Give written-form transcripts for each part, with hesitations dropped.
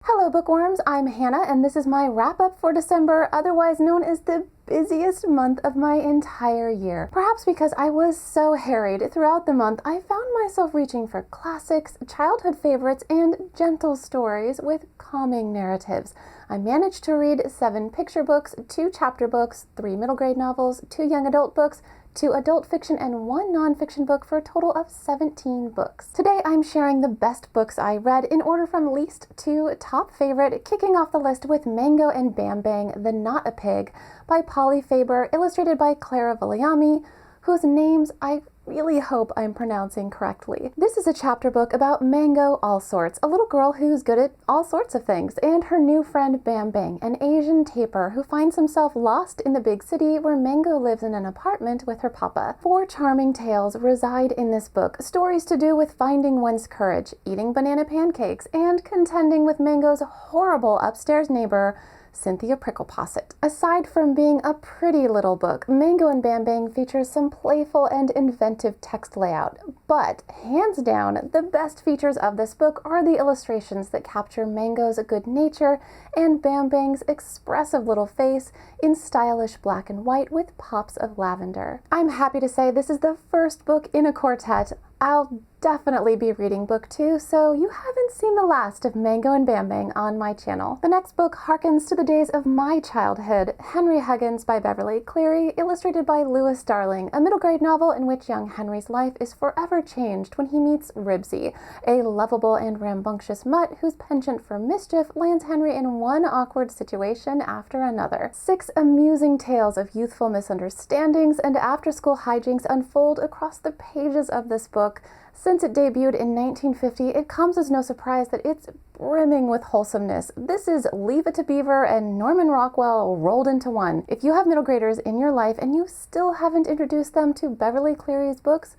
Hello bookworms, I'm Hannah and this is my wrap-up for December, otherwise known as the busiest month of my entire year. Perhaps because I was so harried throughout the month, I found myself reaching for classics, childhood favorites, and gentle stories with calming narratives. I managed to read 7 picture books, 2 chapter books, 3 middle grade novels, 2 young adult books, 2 adult fiction, and 1 nonfiction book for a total of 17 books. Today I'm sharing the best books I read in order from least to top favorite, kicking off the list with Mango and Bam Bang, The Not a Pig by Polly Faber, illustrated by Clara Valiami, whose names I really hope I'm pronouncing correctly. This is a chapter book about Mango Allsorts, a little girl who's good at all sorts of things, and her new friend Bam Bang, an Asian taper who finds himself lost in the big city where Mango lives in an apartment with her papa. 4 charming tales reside in this book, stories to do with finding one's courage, eating banana pancakes, and contending with Mango's horrible upstairs neighbor, Cynthia Prickleposset. Aside from being a pretty little book, Mango and Bam Bang features some playful and inventive text layout, but hands down, the best features of this book are the illustrations that capture Mango's good nature and Bam Bang's expressive little face in stylish black and white with pops of lavender. I'm happy to say this is the first book in a quartet. I'll definitely be reading book 2, so you haven't seen the last of Mango and Bam Bang on my channel. The next book harkens to the days of my childhood, Henry Huggins by Beverly Cleary, illustrated by Lewis Darling, a middle grade novel in which young Henry's life is forever changed when he meets Ribsy, a lovable and rambunctious mutt whose penchant for mischief lands Henry in one awkward situation after another. 6 amusing tales of youthful misunderstandings and after-school hijinks unfold across the pages of this book. Since it debuted in 1950, it comes as no surprise that it's brimming with wholesomeness. This is Leave It to Beaver and Norman Rockwell rolled into one. If you have middle graders in your life and you still haven't introduced them to Beverly Cleary's books,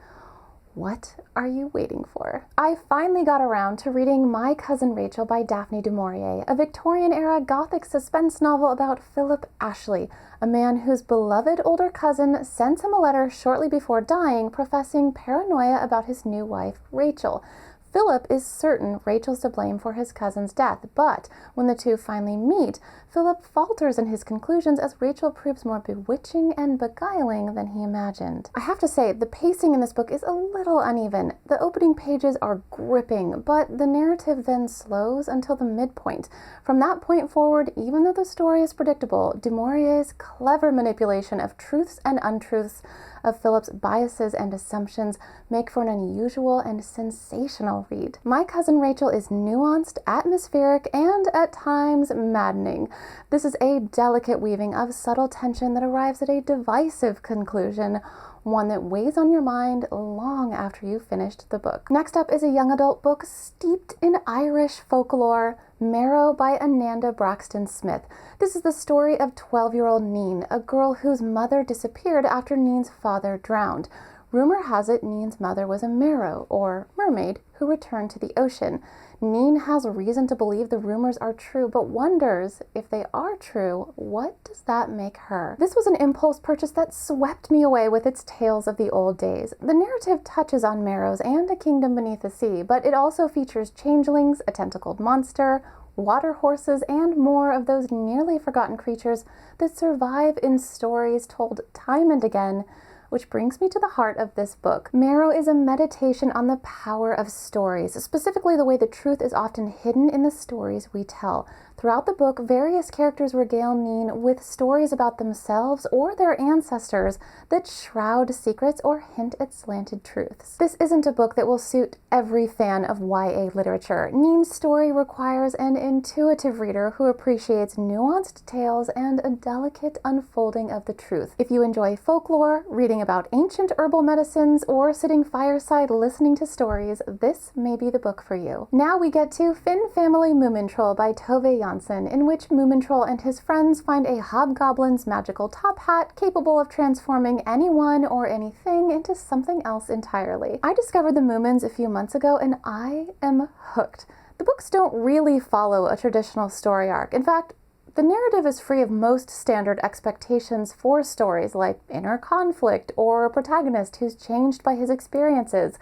what are you waiting for? I finally got around to reading My Cousin Rachel by Daphne du Maurier, a Victorian-era Gothic suspense novel about Philip Ashley, a man whose beloved older cousin sends him a letter shortly before dying professing paranoia about his new wife, Rachel. Philip is certain Rachel's to blame for his cousin's death, but when the two finally meet, Philip falters in his conclusions as Rachel proves more bewitching and beguiling than he imagined. I have to say, the pacing in this book is a little uneven. The opening pages are gripping, but the narrative then slows until the midpoint. From that point forward, even though the story is predictable, du Maurier's clever manipulation of truths and untruths, of Philip's biases and assumptions, make for an unusual and sensational read. My Cousin Rachel is nuanced, atmospheric, and at times maddening. This is a delicate weaving of subtle tension that arrives at a divisive conclusion, one that weighs on your mind long after you've finished the book. Next up is a young adult book steeped in Irish folklore, Marrow by Ananda Braxton-Smith. This is the story of 12-year-old Neen, a girl whose mother disappeared after Neen's father drowned. Rumor has it Neen's mother was a Marrow, or mermaid, who returned to the ocean. Neen has reason to believe the rumors are true, but wonders, if they are true, what does that make her? This was an impulse purchase that swept me away with its tales of the old days. The narrative touches on Marrows and a kingdom beneath the sea, but it also features changelings, a tentacled monster, water horses, and more of those nearly forgotten creatures that survive in stories told time and again, which brings me to the heart of this book. Marrow is a meditation on the power of stories, specifically the way the truth is often hidden in the stories we tell. Throughout the book, various characters regale Neen with stories about themselves or their ancestors that shroud secrets or hint at slanted truths. This isn't a book that will suit every fan of YA literature. Neen's story requires an intuitive reader who appreciates nuanced tales and a delicate unfolding of the truth. If you enjoy folklore, reading about ancient herbal medicines, or sitting fireside listening to stories, this may be the book for you. Now we get to Finn Family Moomintroll by Tove Jansson, in which Moomintroll and his friends find a hobgoblin's magical top hat capable of transforming anyone or anything into something else entirely. I discovered the Moomins a few months ago and I am hooked. The books don't really follow a traditional story arc. In fact, the narrative is free of most standard expectations for stories like inner conflict or a protagonist who's changed by his experiences.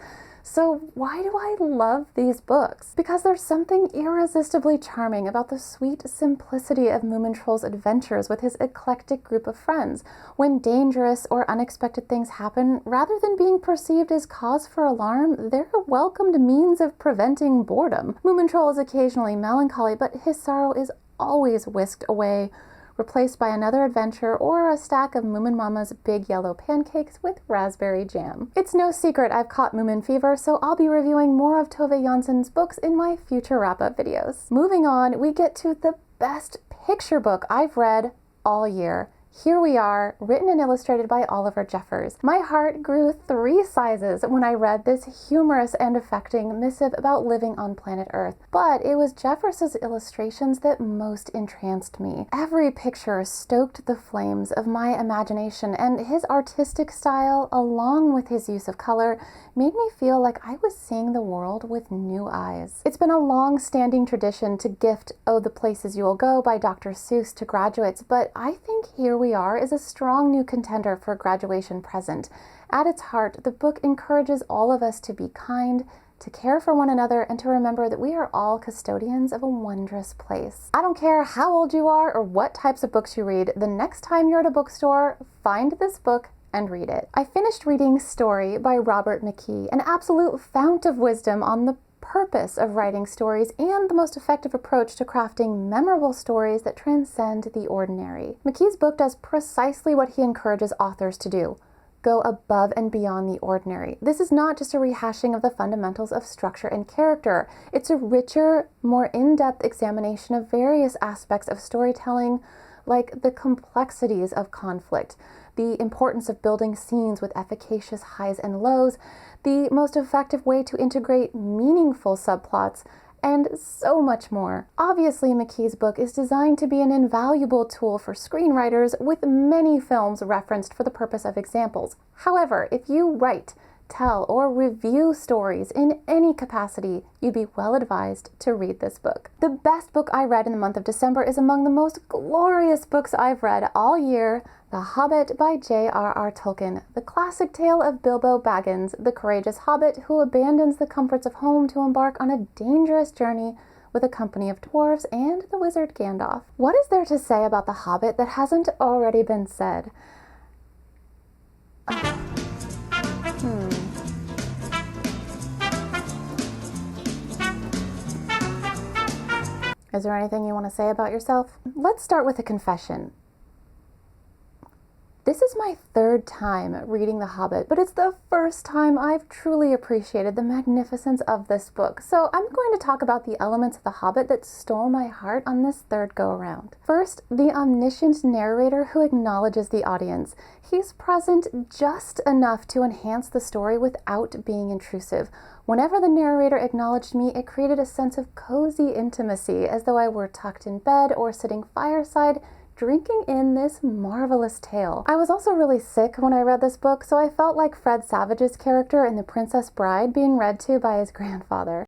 So why do I love these books? Because there's something irresistibly charming about the sweet simplicity of Moomintroll's adventures with his eclectic group of friends. When dangerous or unexpected things happen, rather than being perceived as cause for alarm, they're a welcomed means of preventing boredom. Moomintroll is occasionally melancholy, but his sorrow is always whisked away, replaced by another adventure or a stack of Moomin Mama's big yellow pancakes with raspberry jam. It's no secret I've caught Moomin fever, so I'll be reviewing more of Tove Jansson's books in my future wrap-up videos. Moving on, we get to the best picture book I've read all year. Here we are, written and illustrated by Oliver Jeffers. My heart grew 3 sizes when I read this humorous and affecting missive about living on planet Earth. But it was Jeffers' illustrations that most entranced me. Every picture stoked the flames of my imagination, and his artistic style, along with his use of color, made me feel like I was seeing the world with new eyes. It's been a long-standing tradition to gift Oh, the Places You Will Go by Dr. Seuss to graduates, but I think Here We Are is a strong new contender for graduation present. At its heart, the book encourages all of us to be kind, to care for one another, and to remember that we are all custodians of a wondrous place. I don't care how old you are or what types of books you read, the next time you're at a bookstore, find this book and read it. I finished reading Story by Robert McKee, an absolute fount of wisdom on the purpose of writing stories and the most effective approach to crafting memorable stories that transcend the ordinary. McKee's book does precisely what he encourages authors to do: go above and beyond the ordinary. This is not just a rehashing of the fundamentals of structure and character. It's a richer, more in-depth examination of various aspects of storytelling, like the complexities of conflict, the importance of building scenes with efficacious highs and lows, the most effective way to integrate meaningful subplots, and so much more. Obviously, McKee's book is designed to be an invaluable tool for screenwriters, with many films referenced for the purpose of examples. However, if you write, tell, or review stories in any capacity, you'd be well advised to read this book. The best book I read in the month of December is among the most glorious books I've read all year: The Hobbit by J.R.R. Tolkien, the classic tale of Bilbo Baggins, the courageous hobbit who abandons the comforts of home to embark on a dangerous journey with a company of dwarves and the wizard Gandalf. What is there to say about The Hobbit that hasn't already been said? Is there anything you want to say about yourself? Let's start with a confession. This is my 3rd time reading The Hobbit, but it's the first time I've truly appreciated the magnificence of this book. So I'm going to talk about the elements of The Hobbit that stole my heart on this 3rd go-around. First, the omniscient narrator who acknowledges the audience. He's present just enough to enhance the story without being intrusive. Whenever the narrator acknowledged me, it created a sense of cozy intimacy, as though I were tucked in bed or sitting fireside, drinking in this marvelous tale. I was also really sick when I read this book, so I felt like Fred Savage's character in The Princess Bride being read to by his grandfather.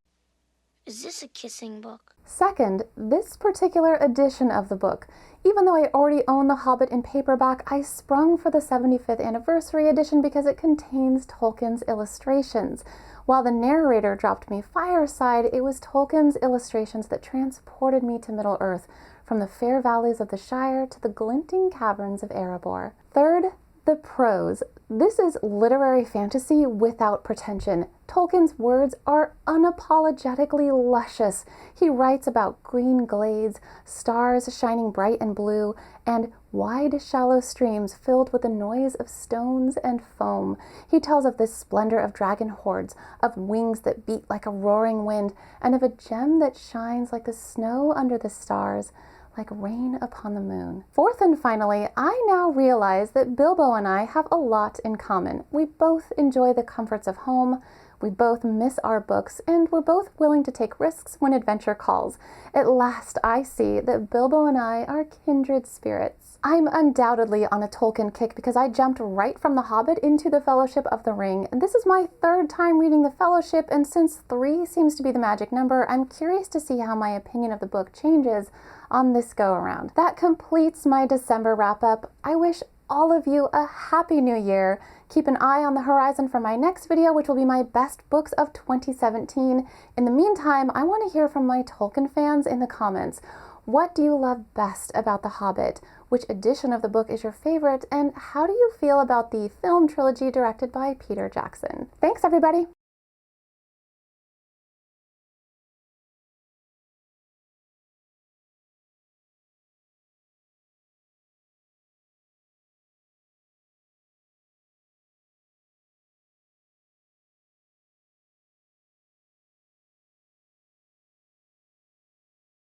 Is this a kissing book? Second, this particular edition of the book. Even though I already own The Hobbit in paperback, I sprung for the 75th anniversary edition because it contains Tolkien's illustrations. While the narrator dropped me fireside, it was Tolkien's illustrations that transported me to Middle-earth, from the fair valleys of the Shire to the glinting caverns of Erebor. Third, the prose. This is literary fantasy without pretension. Tolkien's words are unapologetically luscious. He writes about green glades, stars shining bright and blue, and wide, shallow streams filled with the noise of stones and foam. He tells of this splendor of dragon hordes, of wings that beat like a roaring wind, and of a gem that shines like the snow under the stars, like rain upon the moon. Fourth and finally, I now realize that Bilbo and I have a lot in common. We both enjoy the comforts of home, we both miss our books, and we're both willing to take risks when adventure calls. At last I see that Bilbo and I are kindred spirits. I'm undoubtedly on a Tolkien kick because I jumped right from The Hobbit into The Fellowship of the Ring, and this is my 3rd time reading The Fellowship, and since 3 seems to be the magic number, I'm curious to see how my opinion of the book changes on this go-around. That completes my December wrap-up. I wish all of you a happy new year. Keep an eye on the horizon for my next video, which will be my best books of 2017. In the meantime, I want to hear from my Tolkien fans in the comments. What do you love best about The Hobbit? Which edition of the book is your favorite? And how do you feel about the film trilogy directed by Peter Jackson? Thanks, everybody!